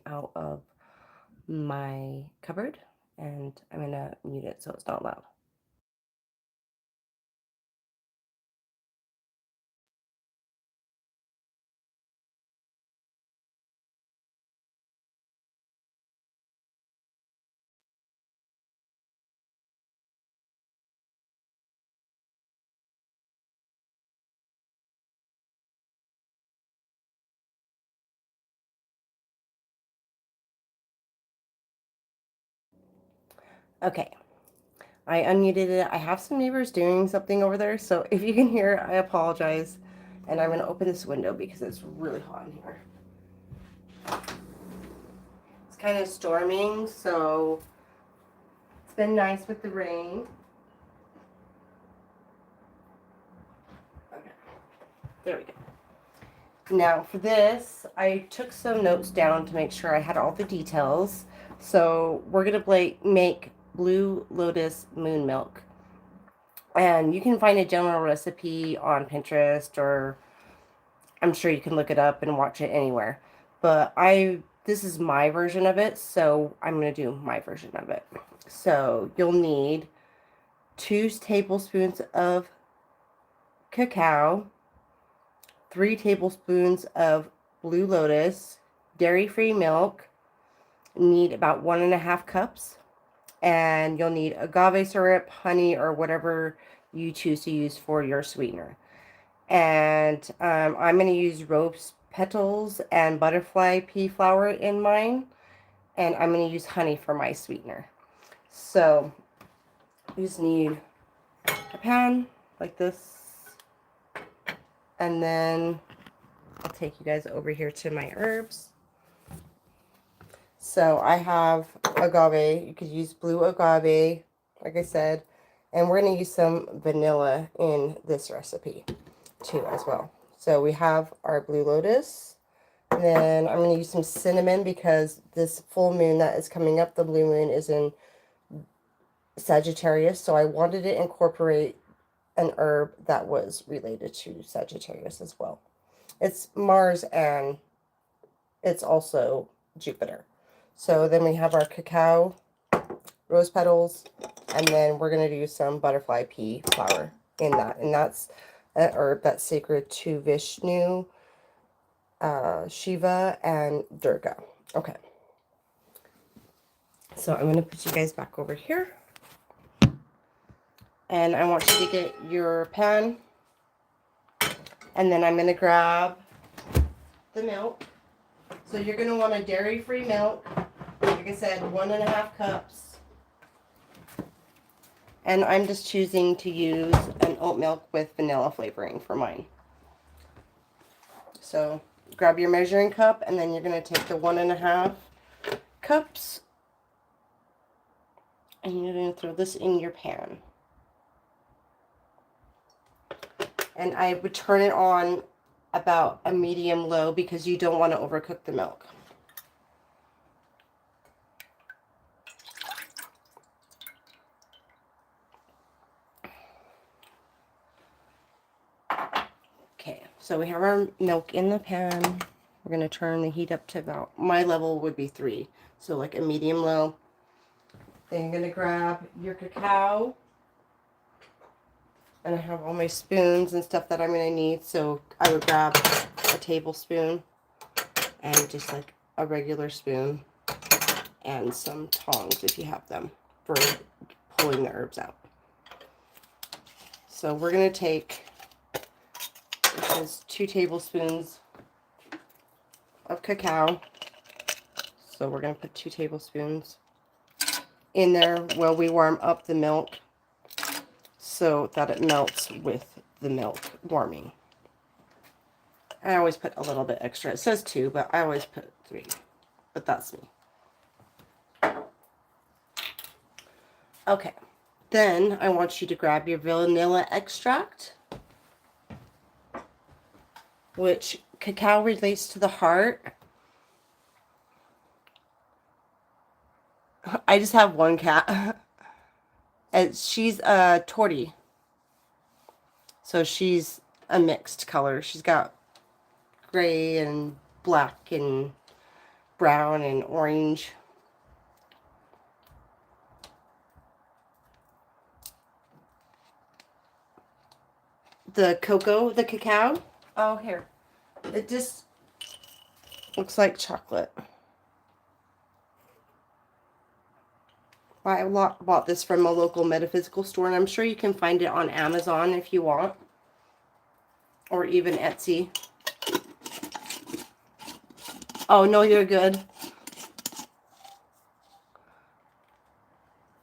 coming out of my cupboard, and I'm going to mute it so it's not loud. Okay, I unmuted it. I have some neighbors doing something over there, so if you can hear, I apologize. And I'm going to open this window because it's really hot in here. It's kind of storming, so it's been nice with the rain. Okay, there we go. Now for this, I took some notes down to make sure I had all the details. So we're going to make Blue Lotus moon milk. And you can find a general recipe on Pinterest, or I'm sure you can look it up and watch it anywhere. But this is my version of it, so I'm going to do my version of it. So you'll need 2 tablespoons of cacao, 3 tablespoons of Blue Lotus, dairy-free milk. Need about 1.5 cups, and you'll need agave syrup, honey, or whatever you choose to use for your sweetener. And I'm going to use rose petals and butterfly pea flower in mine, and I'm going to use honey for my sweetener. So you just need a pan like this, and then I'll take you guys over here to my herbs. So I have agave. You could use blue agave, like I said. And we're going to use some vanilla in this recipe too as well. So we have our Blue Lotus. And then I'm going to use some cinnamon because this full moon that is coming up, the blue moon, is in Sagittarius. So I wanted to incorporate an herb that was related to Sagittarius as well. It's Mars and it's also Jupiter. So then we have our cacao, rose petals, and then we're going to do some butterfly pea flower in that. And that's an herb that's sacred to Vishnu, Shiva, and Durga. Okay. So I'm going to put you guys back over here. And I want you to get your pan. And then I'm going to grab the milk. So you're going to want a dairy-free milk. Like I said, 1.5 cups. And I'm just choosing to use an oat milk with vanilla flavoring for mine. So grab your measuring cup, and then you're going to take the 1.5 cups, and you're going to throw this in your pan. And I would turn it on about a medium low because you don't want to overcook the milk. Okay, so we have our milk in the pan. We're going to turn the heat up to about, my level would be 3, so like a medium low. Then you're going to grab your cacao. And I have all my spoons and stuff that I'm going to need. So I would grab a tablespoon and just like a regular spoon and some tongs if you have them for pulling the herbs out. So we're going to take, this is 2 tablespoons of cacao. So we're going to put 2 tablespoons in there while we warm up the milk, so that it melts with the milk warming. I always put a little bit extra. It says 2, but I always put 3. But that's me. Okay. Then I want you to grab your vanilla extract, which cacao relates to the heart. I just have one cat. And she's a tortie. So she's a mixed color. She's got gray and black and brown and orange. The cacao. Oh, here. It just looks like chocolate. I bought this from a local metaphysical store, and I'm sure you can find it on Amazon if you want, or even Etsy. Oh, no, you're good.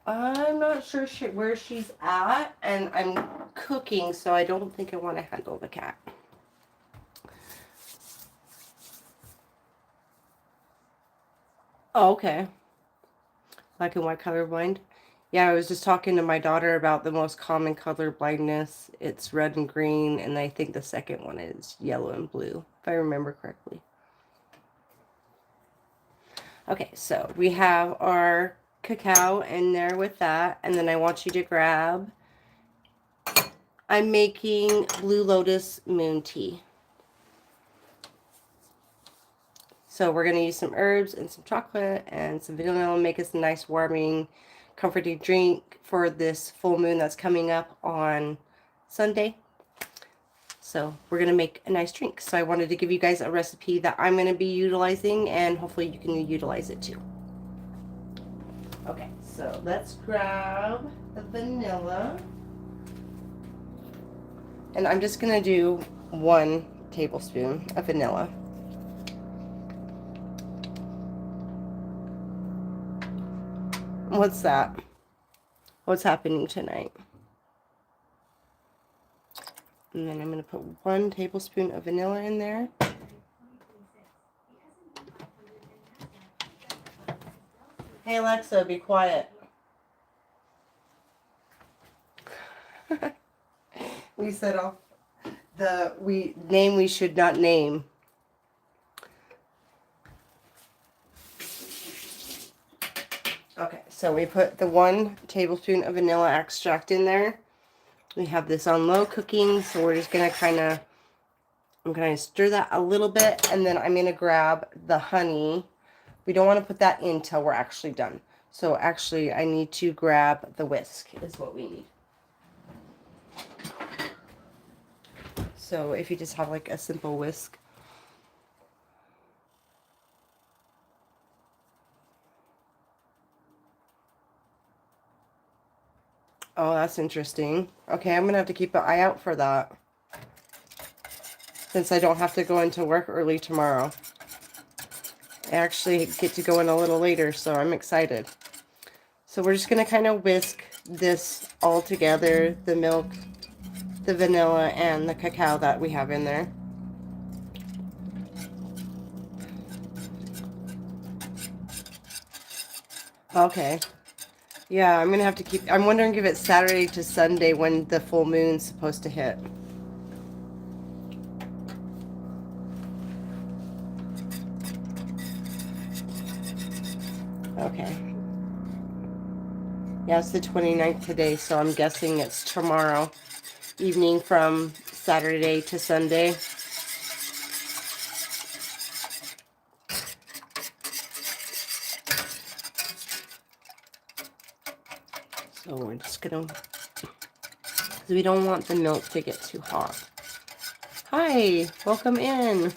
I'm not sure where she's at, and I'm cooking, so I don't think I want to handle the cat. Oh, okay. Black and white colorblind. Yeah, I was just talking to my daughter about the most common color blindness. It's red and green, and I think the second one is yellow and blue, if I remember correctly. Okay, so we have our cacao in there with that, and then I want you to grab, I'm making Blue Lotus moon tea. So we're going to use some herbs and some chocolate and some vanilla, make us a nice warming, comforting drink for this full moon that's coming up on Sunday. So we're going to make a nice drink. So I wanted to give you guys a recipe that I'm going to be utilizing, and hopefully you can utilize it too. Okay, so let's grab the vanilla. And I'm just going to do 1 tablespoon of vanilla. What's that? What's happening tonight? And then I'm going to put 1 tablespoon of vanilla in there. Hey Alexa, be quiet. We set off the name we should not name. Okay, so we put the 1 tablespoon of vanilla extract in there. We have this on low cooking, so we're just gonna I'm gonna stir that a little bit, and then I'm gonna grab the honey. We don't want to put that in till we're actually done. So actually, I need to grab the whisk is what we need. So if you just have like a simple whisk. Oh, that's interesting. Okay, I'm going to have to keep an eye out for that, since I don't have to go into work early tomorrow. I actually get to go in a little later, so I'm excited. So we're just going to kind of whisk this all together, the milk, the vanilla, and the cacao that we have in there. Okay. Yeah, I'm going to have to keep... I'm wondering if it's Saturday to Sunday when the full moon's supposed to hit. Okay. Yeah, it's the 29th today, so I'm guessing it's tomorrow evening from Saturday to Sunday. So we're just gonna, because we don't want the milk to get too hot. Hi, welcome in.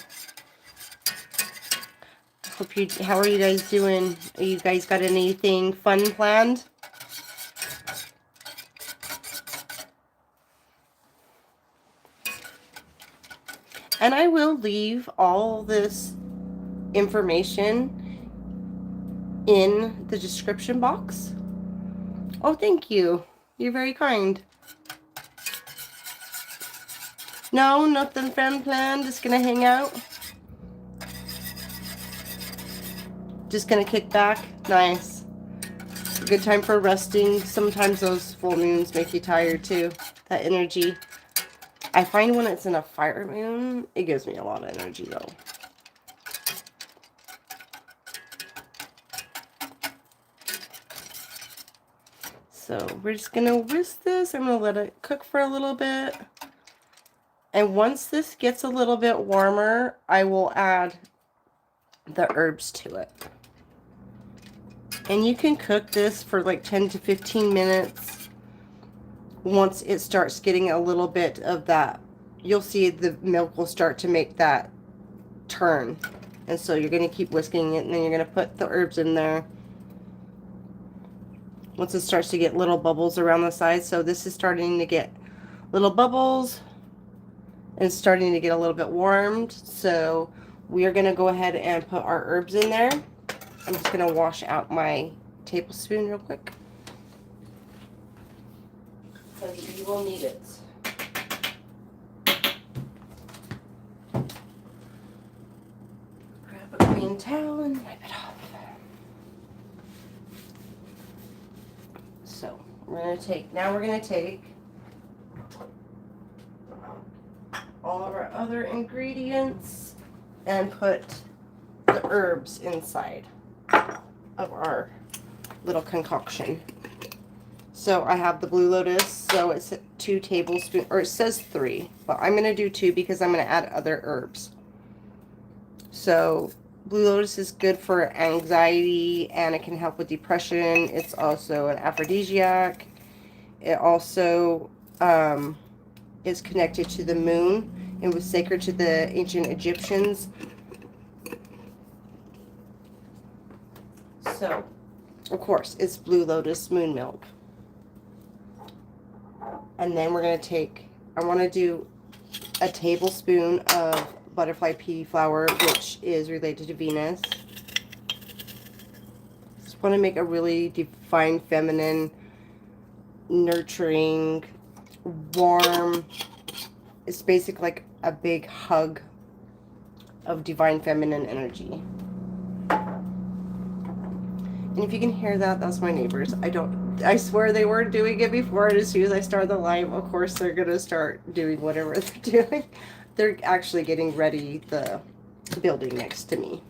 How are you guys doing? Are you guys got anything fun planned? And I will leave all this information in the description box. Oh, thank you. You're very kind. No, nothing fun planned. Just gonna hang out. Just gonna kick back. Nice. A good time for resting. Sometimes those full moons make you tired too. That energy. I find when it's in a fire moon, it gives me a lot of energy though. So we're just gonna whisk this. I'm gonna let it cook for a little bit. And once this gets a little bit warmer, I will add the herbs to it. And you can cook this for like 10 to 15 minutes. Once it starts getting a little bit of that, you'll see the milk will start to make that turn. And so you're going to keep whisking it, and then you're going to put the herbs in there. Once it starts to get little bubbles around the sides. So this is starting to get little bubbles and starting to get a little bit warmed. So we are going to go ahead and put our herbs in there. I'm just going to wash out my tablespoon real quick, because you will need it. Grab a clean towel and wipe it off. So we're going to take all of our other ingredients and put the herbs inside of our little concoction. So I have the Blue Lotus, so it's 2 tablespoons, or it says 3, but I'm going to do 2 because I'm going to add other herbs. So Blue Lotus is good for anxiety, and it can help with depression. It's also an aphrodisiac. It also is connected to the moon. It was sacred to the ancient Egyptians. So, of course, it's Blue Lotus moon milk. And then we're going to take, I want to do a tablespoon of butterfly pea flour, which is related to Venus. Just want to make a really divine, feminine, nurturing, warm, it's basically like a big hug of divine feminine energy. And if you can hear that, that's my neighbors. I swear they were doing it before, and as soon as I start the live, of course they're gonna start doing whatever they're doing. They're actually getting ready the building next to me.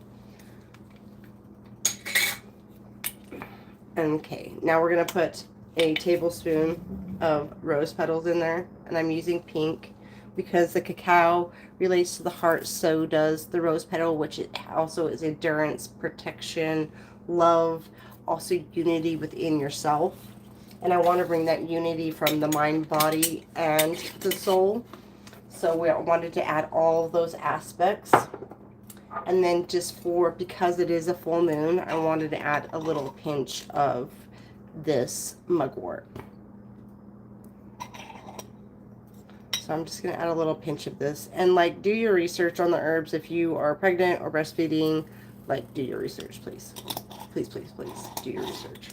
Okay, now we're gonna put a tablespoon of rose petals in there, and I'm using pink because the cacao relates to the heart, so does the rose petal, which it also is endurance, protection, love, also unity within yourself. And I want to bring that unity from the mind, body, and the soul. So we wanted to add all of those aspects. And then because it is a full moon, I wanted to add a little pinch of this mugwort. So I'm just going to add a little pinch of this. And like, do your research on the herbs. If you are pregnant or breastfeeding, like, do your research, please. Please, please, please, do your research.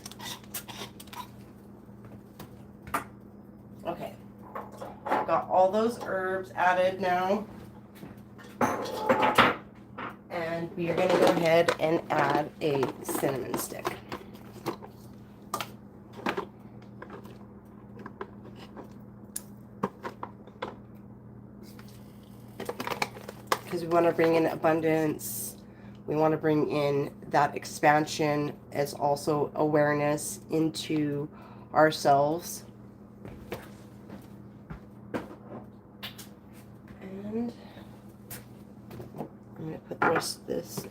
Okay. I've got all those herbs added now. And we are going to go ahead and add a cinnamon stick. Because we want to bring in abundance. We want to bring in that expansion as also awareness into ourselves. And I'm going to put the rest of this.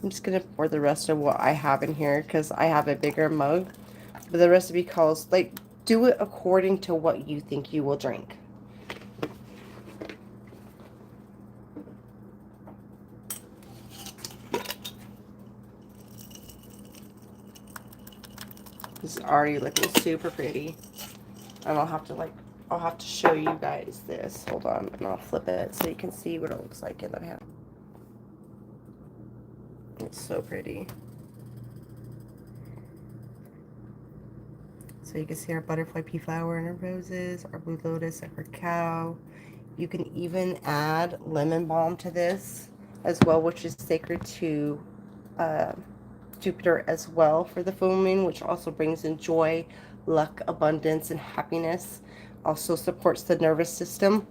I'm just going to pour the rest of what I have in here because I have a bigger mug. But the recipe calls, like, do it according to what you think you will drink. This is already looking super pretty. And I'll have to show you guys this. Hold on, and I'll flip it so you can see what it looks like in the hand. It's so pretty. So you can see our butterfly pea flower and our roses, our blue lotus, our cacao. You can even add lemon balm to this as well, which is sacred to Jupiter as well for the full moon, which also brings in joy, luck, abundance, and happiness. Also supports the nervous system.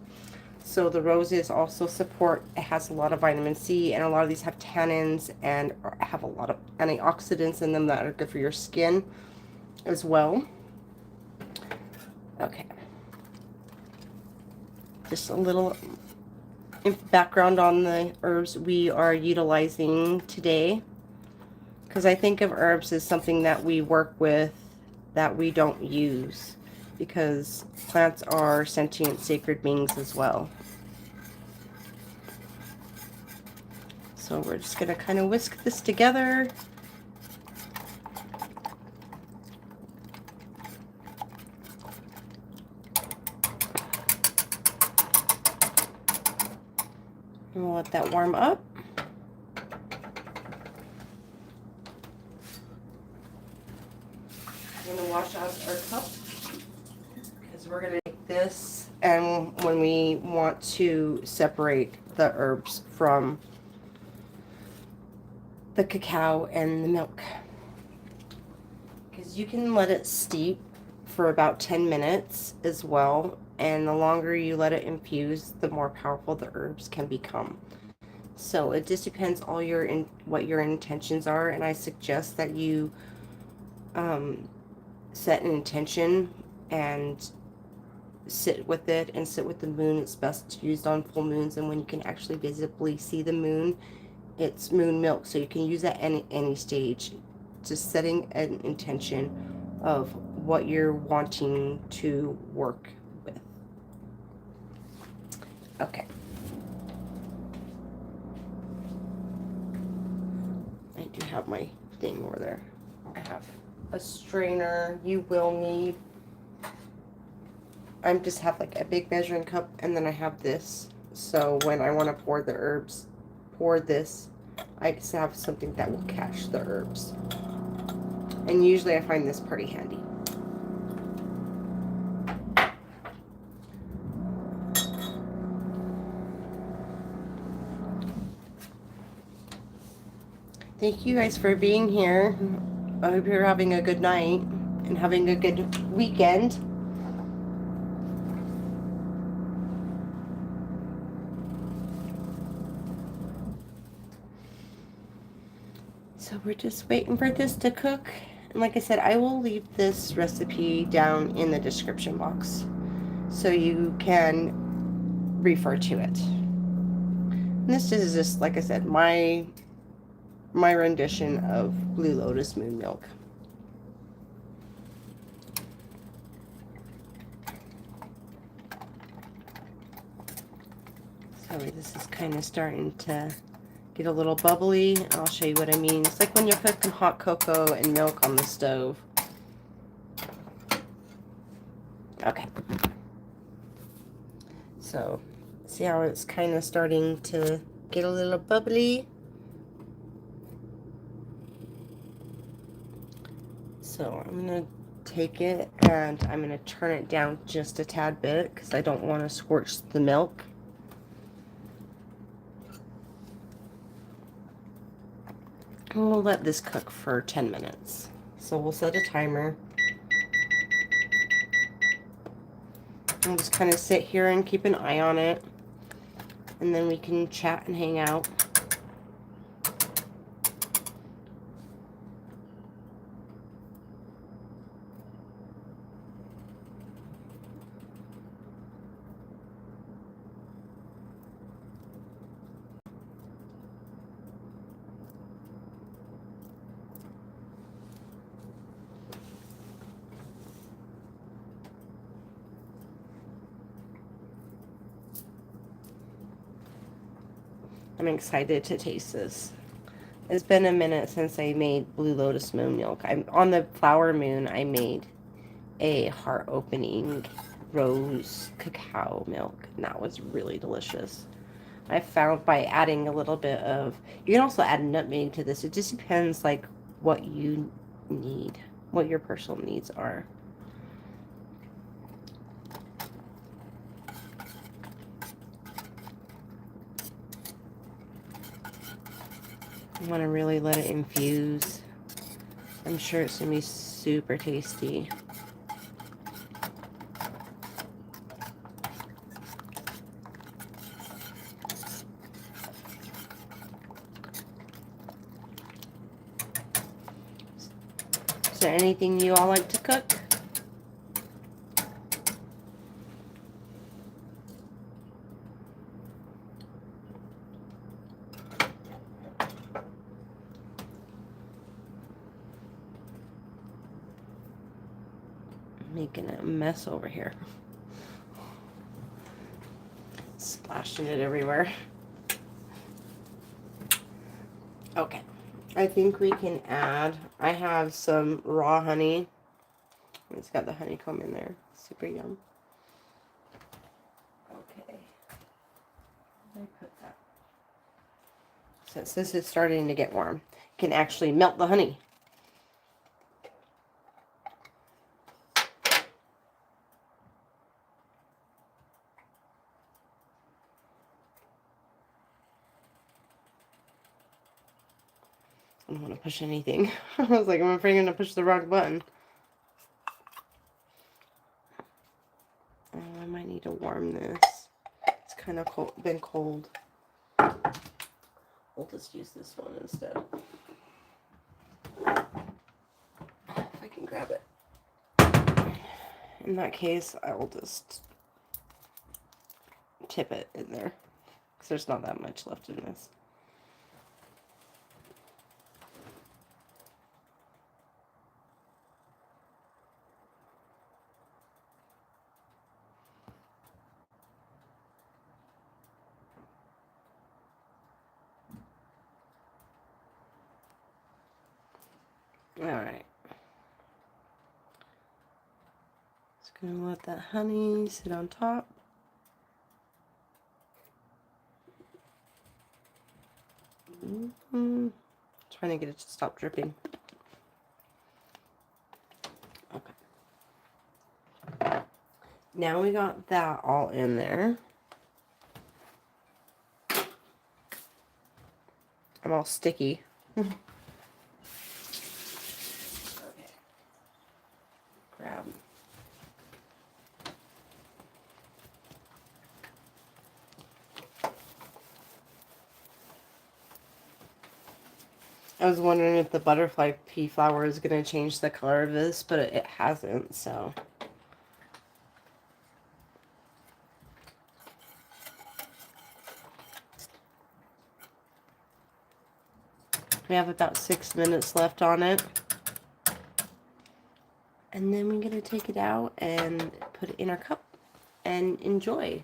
So the roses also support, it has a lot of vitamin C, and a lot of these have tannins and have a lot of antioxidants in them that are good for your skin as well. Okay. Just a little background on the herbs we are utilizing today, because I think of herbs as something that we work with that we don't use, because plants are sentient sacred beings as well. So we're just going to kind of whisk this together. And we'll let that warm up. I'm going to wash out our cup, because we're going to make this, and when we want to separate the herbs from the cacao and the milk, because you can let it steep for about 10 minutes as well, and the longer you let it infuse, the more powerful the herbs can become. So it just depends all what your intentions are, and I suggest that you set an intention and sit with it and sit with the moon. It's best used on full moons, and when you can actually visibly see the moon, it's moon milk, so you can use that at any stage. Just setting an intention of what you're wanting to work with. Okay. I do have my thing over there. I have a strainer you will need. I just have like a big measuring cup, and then I have this. So when I want to pour the herbs, pour this, I just have something that will catch the herbs. And usually I find this pretty handy. Thank you guys for being here. I hope you're having a good night and having a good weekend. So we're just waiting for this to cook. And like I said, I will leave this recipe down in the description box so you can refer to it. And this is just, like I said, my rendition of Blue Lotus moon milk. So this is kind of starting to get a little bubbly. I'll show you what I mean. It's like when you're cooking hot cocoa and milk on the stove. Okay. So, see how it's kind of starting to get a little bubbly? So I'm going to take it and I'm going to turn it down just a tad bit, because I don't want to scorch the milk. And we'll let this cook for 10 minutes. So we'll set a timer. And just kind of sit here and keep an eye on it. And then we can chat and hang out. I'm excited to taste this. It's been a minute since I made Blue Lotus moon milk. On the flower moon, I made a heart-opening rose cacao milk, and that was really delicious. I found by adding a little bit of, you can also add nutmeg to this. It just depends like what you need, what your personal needs are. You want to really let it infuse. I'm sure it's going to be super tasty. Is there anything you all like to cook? Making a mess over here. Splashing it everywhere. Okay. I think we can add, I have some raw honey. It's got the honeycomb in there. Super yum. Okay. I put that. Since this is starting to get warm, you can actually melt the honey. I don't want to push anything. I was like, I'm afraid I'm going to push the wrong button. Oh, I might need to warm this. It's kind of cold, been cold. We'll just use this one instead. If I can grab it. In that case, I will just tip it in there. Because there's not that much left in this. Alright. Just going to let that honey sit on top. Trying to get it to stop dripping. Okay. Now we got that all in there. I'm all sticky. Okay. Grab. I was wondering if the butterfly pea flower is going to change the color of this, but it hasn't, so. We have about 6 minutes left on it. And then we're going to take it out and put it in our cup and enjoy.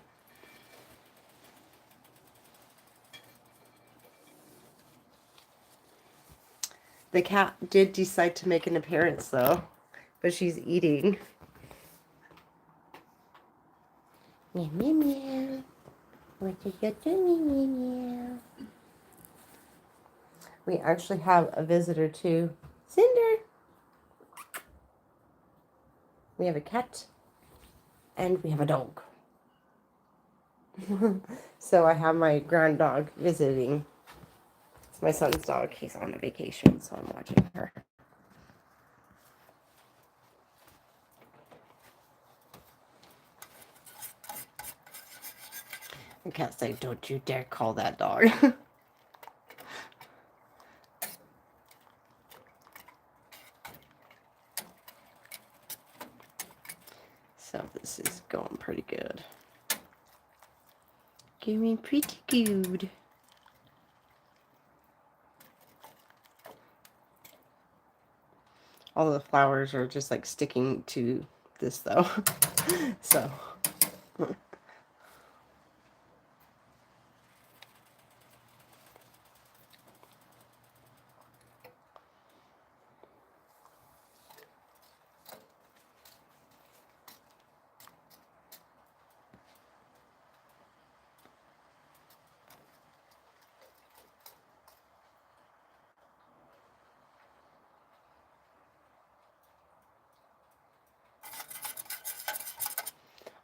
The cat did decide to make an appearance, though, but she's eating. Meow, meow, meow. What did you do, meow, meow? We actually have a visitor, too. Cinder! We have a cat, and we have a dog. So I have my grand dog visiting. It's my son's dog. He's on a vacation, so I'm watching her. The cat's like, don't you dare call that dog. So this is going pretty good. Going pretty good. All the flowers are just like sticking to this though. So.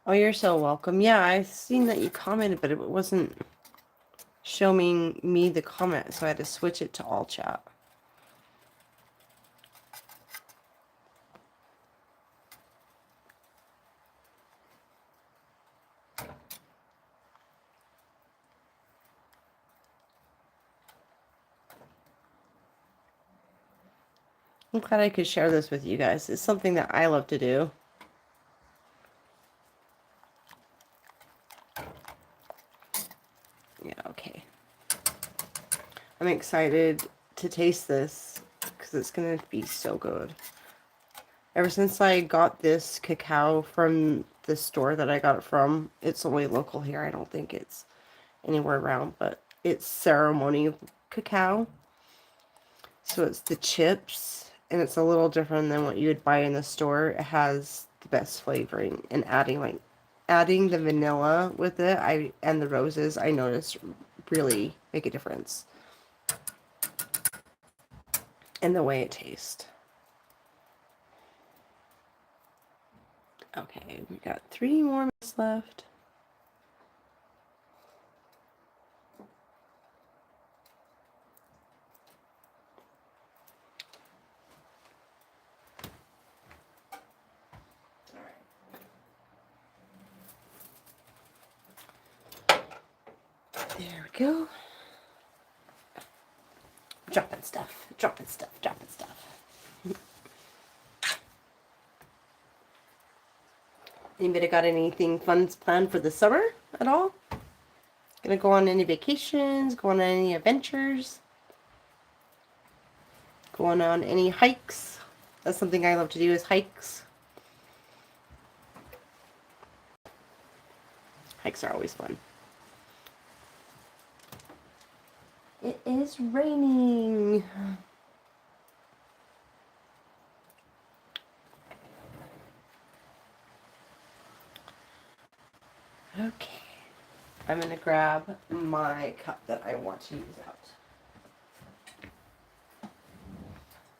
Oh, you're so welcome. Yeah, I've seen that you commented, but it wasn't showing me the comment, so I had to switch it to all chat. I'm glad I could share this with you guys. It's something that I love to do. Yeah, okay. I'm excited to taste this because it's going to be so good. Ever since I got this cacao from the store that I got it from, it's only local here. I don't think it's anywhere around, but it's ceremony cacao. So it's the chips, and it's a little different than what you would buy in the store. It has the best flavoring, and adding the vanilla with it, and the roses, I noticed really make a difference in the way it tastes. Okay, we got 3 more minutes left. There we go. Dropping stuff, dropping stuff, dropping stuff. Anybody got anything fun planned for the summer at all? Gonna go on any vacations? Going on any adventures? Going on any hikes? That's something I love to do, is hikes. Hikes are always fun. It is raining. Okay. I'm going to grab my cup that I want to use out.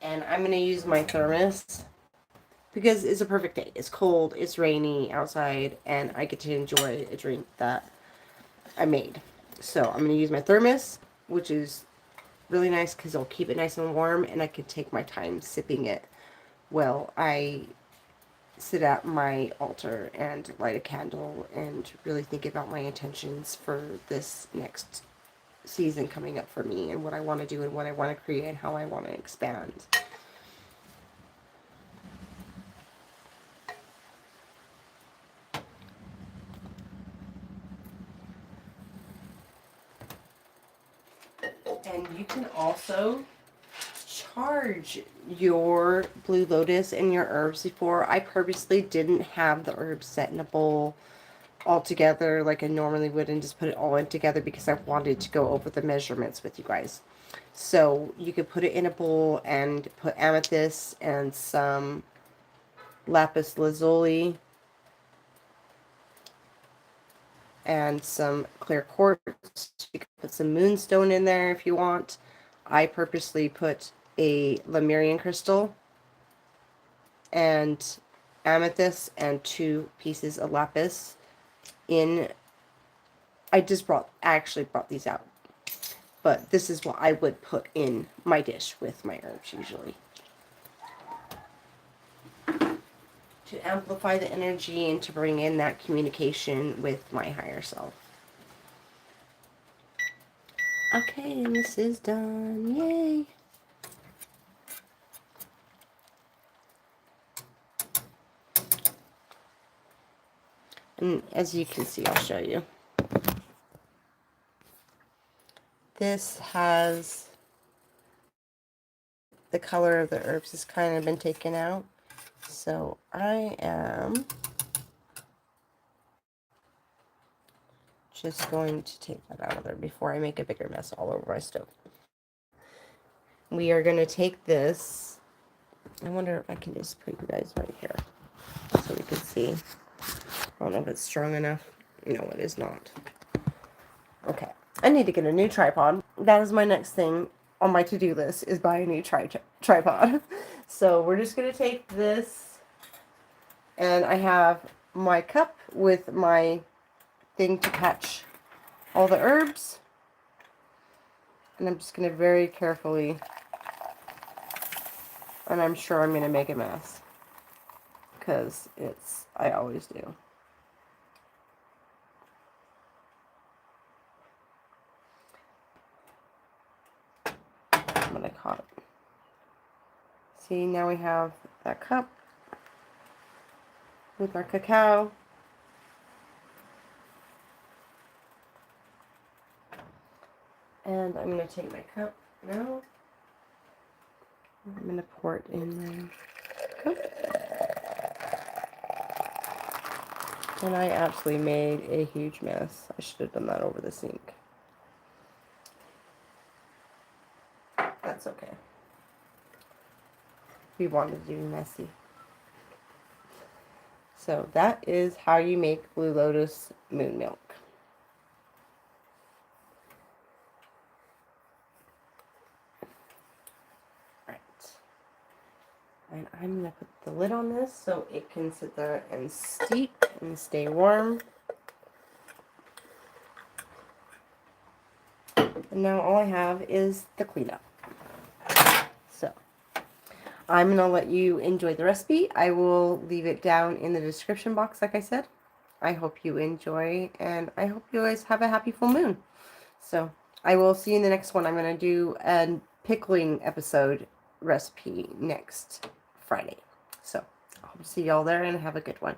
And I'm going to use my thermos because it's a perfect day. It's cold, it's rainy outside, and I get to enjoy a drink that I made. So I'm going to use my thermos, which is really nice because it'll keep it nice and warm, and I can take my time sipping it while I sit at my altar and light a candle and really think about my intentions for this next season coming up for me, and what I want to do and what I want to create and how I want to expand. And you can also charge your blue lotus and your herbs before. I purposely didn't have the herbs set in a bowl all together like I normally would and just put it all in together because I wanted to go over the measurements with you guys. So you could put it in a bowl and put amethyst and some lapis lazuli and some clear quartz. You can put some moonstone in there if you want. I purposely put a Lemurian crystal and amethyst and 2 pieces of lapis in. I actually brought these out, but this is what I would put in my dish with my herbs usually, to amplify the energy and to bring in that communication with my higher self. Okay, and this is done. Yay! And as you can see, I'll show you. This has the color of the herbs has kind of been taken out. So I am just going to take that out of there before I make a bigger mess all over my stove. We are going to take this. I wonder if I can just put you guys right here so we can see. I don't know if it's strong enough. No, it is not. Okay. I need to get a new tripod. That is my next thing on my to-do list, is buy a new tripod. So we're just going to take this, and I have my cup with my thing to catch all the herbs. And I'm just going to very carefully, and I'm sure I'm going to make a mess, because I always do. I'm going to cut it. See, now we have that cup with our cacao. And I'm going to take my cup now. I'm going to pour it in there. welcome. And I absolutely made a huge mess. I should have done that over the sink. That's okay. We wanted to be messy. So that is how you make Blue Lotus moon milk. Right. And I'm going to put the lid on this so it can sit there and steep and stay warm. And now all I have is the cleanup. So I'm going to let you enjoy the recipe. I will leave it down in the description box, like I said. I hope you enjoy, and I hope you guys have a happy full moon. So I will see you in the next one. I'm going to do a pickling episode recipe next Friday. So I hope to see y'all there and have a good one.